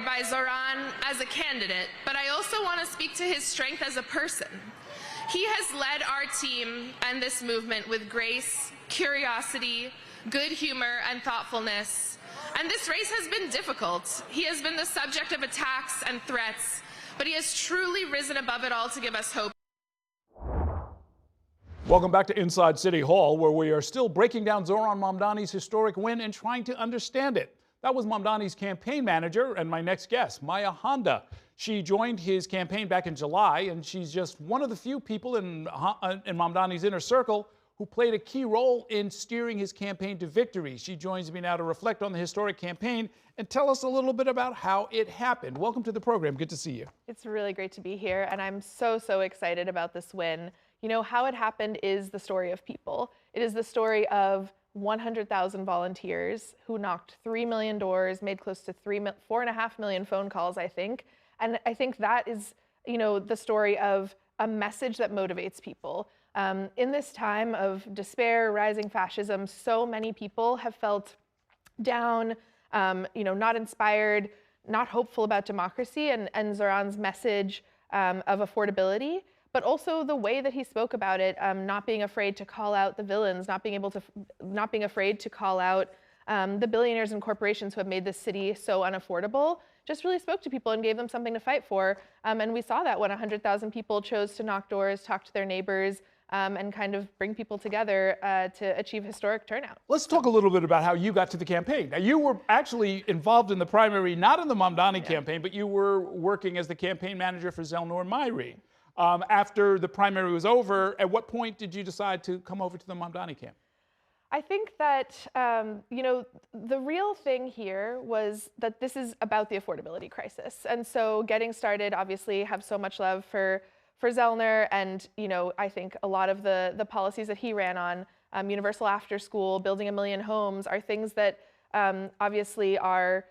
by Zohran as a candidate, but I also want to speak to his strength as a person. He has led our team and this movement with grace, curiosity, good humor, and thoughtfulness. And this race has been difficult. He has been the subject of attacks and threats, but he has truly risen above it all to give us hope. Welcome back to Inside City Hall, where we are still breaking down Zohran Mamdani's historic win and trying to understand it. That was Mamdani's campaign manager and my next guest, Maya Handa. She joined his campaign back in July, and she's just one of the few people in Mamdani's inner circle who played a key role in steering his campaign to victory. She joins me now to reflect on the historic campaign and tell us a little bit about how it happened. Welcome to the program. Good to see you. It's really great to be here, and I'm so excited about this win. You know, how it happened is the story of people. It is the story of 100,000 volunteers who knocked 3 million doors, made close to 4.5 million phone calls, I think. And I think that is, you know, the story of a message that motivates people. In this time of despair, rising fascism, so many people have felt down, you know, not inspired, not hopeful about democracy, and Zohran's message of affordability, but also the way that he spoke about it, not being afraid to call out the villains, not being afraid to call out the billionaires and corporations who have made this city so unaffordable, just really spoke to people and gave them something to fight for. And we saw that when 100,000 people chose to knock doors, talk to their neighbors, and kind of bring people together to achieve historic turnout. Let's talk a little bit about how you got to the campaign. Now, you were actually involved in the primary, not in the Mamdani campaign, but you were working as the campaign manager for Zelnor Myri. After the primary was over, at what point did you decide to come over to the Mamdani camp? I think that, you know, the real thing here was that this is about the affordability crisis. And so getting started, obviously, have so much love for Zelnor, and, you know, I think a lot of the policies that he ran on, universal after school, building 1 million homes, are things that obviously are,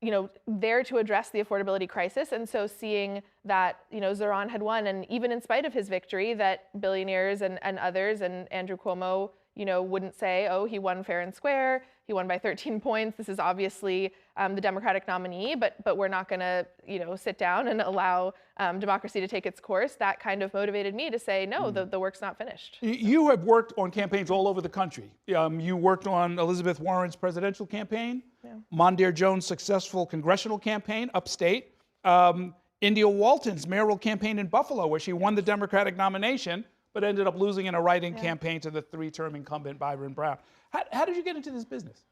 you know, there to address the affordability crisis. And so seeing that, you know, Zohran had won, and even in spite of his victory, that billionaires and others, and Andrew Cuomo, you know, wouldn't say, oh, he won fair and square, he won by 13 points. This is obviously the Democratic nominee, but we're not going to, you know, sit down and allow democracy to take its course. That kind of motivated me to say, no, the work's not finished. You have worked on campaigns all over the country. You worked on Elizabeth Warren's presidential campaign, Mondaire Jones' successful congressional campaign upstate, India Walton's mayoral campaign in Buffalo, where she won the Democratic nomination, but ended up losing in a write-in campaign to the 3-term incumbent Byron Brown. How did you get into this business?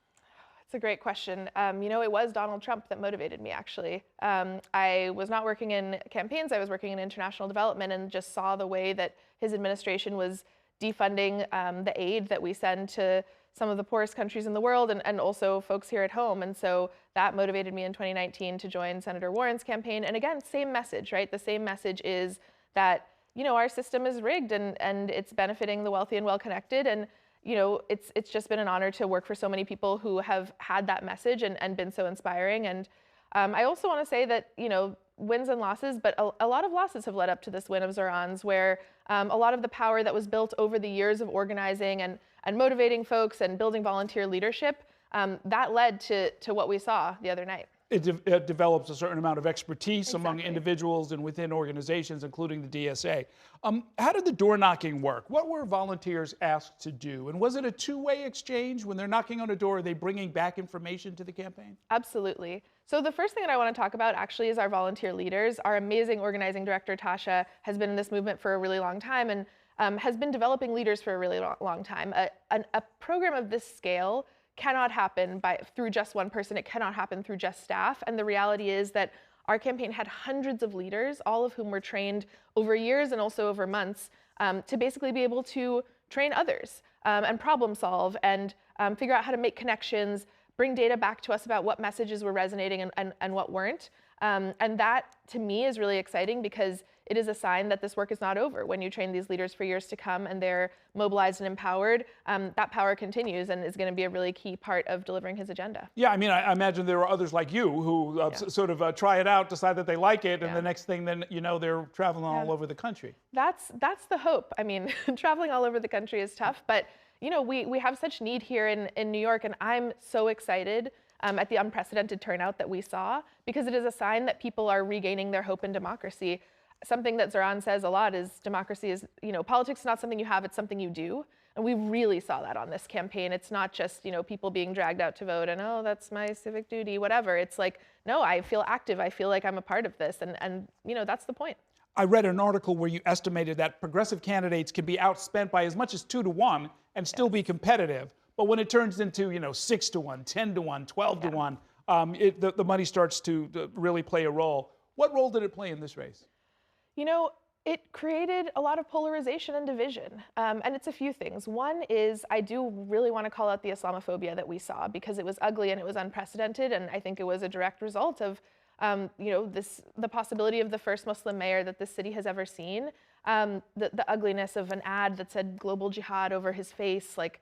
It's a great question. You know, it was Donald Trump that motivated me, actually. I was not working in campaigns, I was working in international development, and just saw the way that his administration was defunding the aid that we send to some of the poorest countries in the world, and also folks here at home. And so that motivated me in 2019 to join Senator Warren's campaign. And again, same message, right? The same message is that, you know, our system is rigged, and it's benefiting the wealthy and well-connected. And, you know, it's just been an honor to work for so many people who have had that message and been so inspiring. And I also want to say that, you know, wins and losses, but a lot of losses have led up to this win of Zohran's, where a lot of the power that was built over the years of organizing and motivating folks and building volunteer leadership, that led to what we saw the other night. It develops a certain amount of expertise among individuals and within organizations, including the DSA. How did the door knocking work? What were volunteers asked to do? And was it a two-way exchange? When they're knocking on a door, are they bringing back information to the campaign? Absolutely. So the first thing that I want to talk about actually is our volunteer leaders. Our amazing organizing director, Tasha, has been in this movement for a really long time, and has been developing leaders for a really long time. A program of this scale cannot happen through just one person. It cannot happen through just staff. And the reality is that our campaign had hundreds of leaders, all of whom were trained over years and also over months, to basically be able to train others and problem solve and figure out how to make connections, bring data back to us about what messages were resonating and what weren't. And that, to me, is really exciting, because it is a sign that this work is not over. When you train these leaders for years to come and they're mobilized and empowered, that power continues and is going to be a really key part of delivering his agenda. Yeah, I mean, I imagine there are others like you who sort of try it out, decide that they like it, and the next thing, then, you know, they're traveling all over the country. That's the hope. I mean, traveling all over the country is tough, but, you know, we have such need here in New York, and I'm so excited at the unprecedented turnout that we saw, because it is a sign that people are regaining their hope in democracy. Something that Zohran says a lot is democracy is, politics is not something you have, it's something you do. And we really saw that on this campaign. It's not just, people being dragged out to vote and, oh, that's my civic duty, whatever. It's like, no, I feel active. I feel like I'm a part of this. And that's the point. I read an article where you estimated that progressive candidates can be outspent by as much as 2 to 1 and still be competitive. But when it turns into, 6 to 1, 10 to 1, 12 to 1, the money starts to really play a role. What role did it play in this race? It created a lot of polarization and division. And it's a few things. One is I do really want to call out the Islamophobia that we saw, because it was ugly and it was unprecedented. And I think it was a direct result of, the possibility of the first Muslim mayor that this city has ever seen. The ugliness of an ad that said global jihad over his face. Like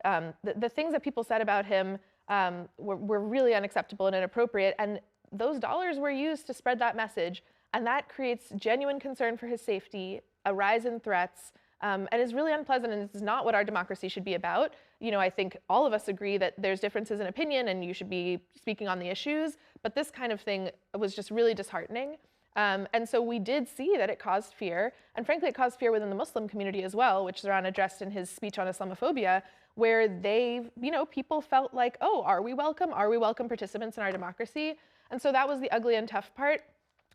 the things that people said about him were really unacceptable and inappropriate. And those dollars were used to spread that message. And that creates genuine concern for his safety, a rise in threats, and is really unpleasant, and it's not what our democracy should be about. I think all of us agree that there's differences in opinion and you should be speaking on the issues, but this kind of thing was just really disheartening. And so we did see that it caused fear, and frankly, it caused fear within the Muslim community as well, which Zohran addressed in his speech on Islamophobia, where people felt like, oh, are we welcome? Are we welcome participants in our democracy? And so that was the ugly and tough part.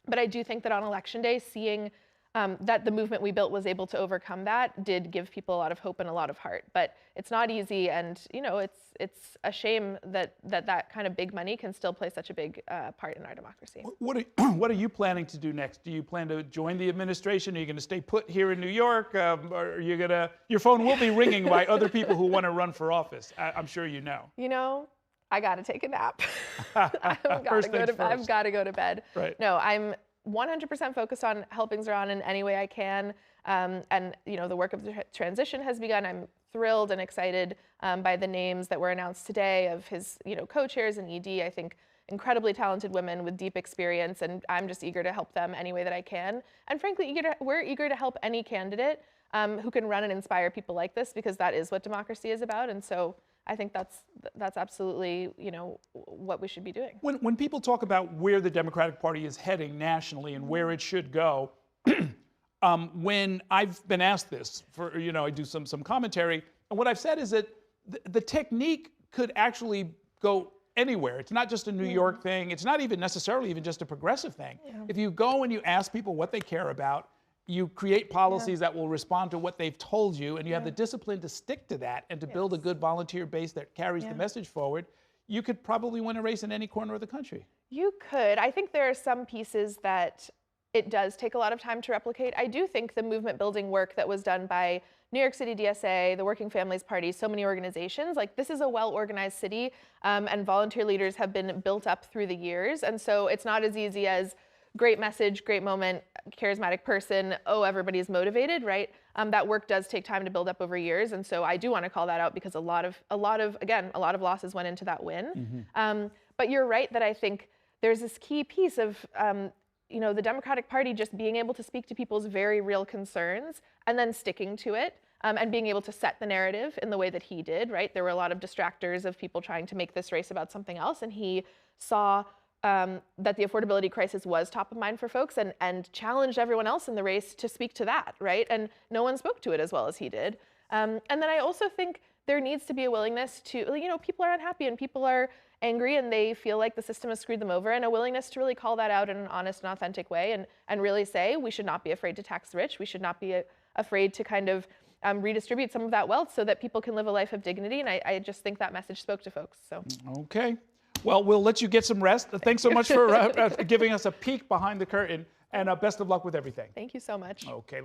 But I do think that on Election Day, seeing that the movement we built was able to overcome that did give people a lot of hope and a lot of heart. But it's not easy, and it's a shame that kind of big money can still play such a big part in our democracy. What are you planning to do next? Do you plan to join the administration? Are you going to stay put here in New York? Or are you your phone will be ringing by other people who want to run for office. I'm sure you know. I got to take a nap. I've got to go to bed. Right. No, I'm 100% focused on helping Zohran in any way I can. And the work of the transition has begun. I'm thrilled and excited by the names that were announced today of his co-chairs and ED. I think incredibly talented women with deep experience, and I'm just eager to help them any way that I can. And frankly, we're eager to help any candidate who can run and inspire people like this, because that is what democracy is about. And so I think that's absolutely what we should be doing. When people talk about where the Democratic Party is heading nationally and where it should go, when I've been asked this, I do some commentary, and what I've said is that the technique could actually go anywhere. It's not just a New York thing. It's not even necessarily even just a progressive thing. Yeah. If you go and you ask people what they care about, you create policies that will respond to what they've told you, and you have the discipline to stick to that and to build a good volunteer base that carries the message forward, you could probably win a race in any corner of the country. You could. I think there are some pieces that it does take a lot of time to replicate. I do think the movement building work that was done by New York City DSA, the Working Families Party, so many organizations, like this is a well-organized city, and volunteer leaders have been built up through the years. And so it's not as easy as great message, great moment, charismatic person, oh, everybody's motivated, right? That work does take time to build up over years. And so I do want to call that out, because a lot of losses went into that win. But you're right that I think there's this key piece of, the Democratic Party just being able to speak to people's very real concerns and then sticking to it, and being able to set the narrative in the way that he did, right? There were a lot of distractors of people trying to make this race about something else, and he saw that the affordability crisis was top of mind for folks, and challenged everyone else in the race to speak to that, right? And no one spoke to it as well as he did. And then I also think there needs to be a willingness to, people are unhappy and people are angry and they feel like the system has screwed them over, and a willingness to really call that out in an honest and authentic way, and really say we should not be afraid to tax the rich. We should not be afraid to kind of redistribute some of that wealth so that people can live a life of dignity. And I just think that message spoke to folks. So. Okay. Well, we'll let you get some rest. Thanks so much for giving us a peek behind the curtain, and best of luck with everything. Thank you so much. Okay.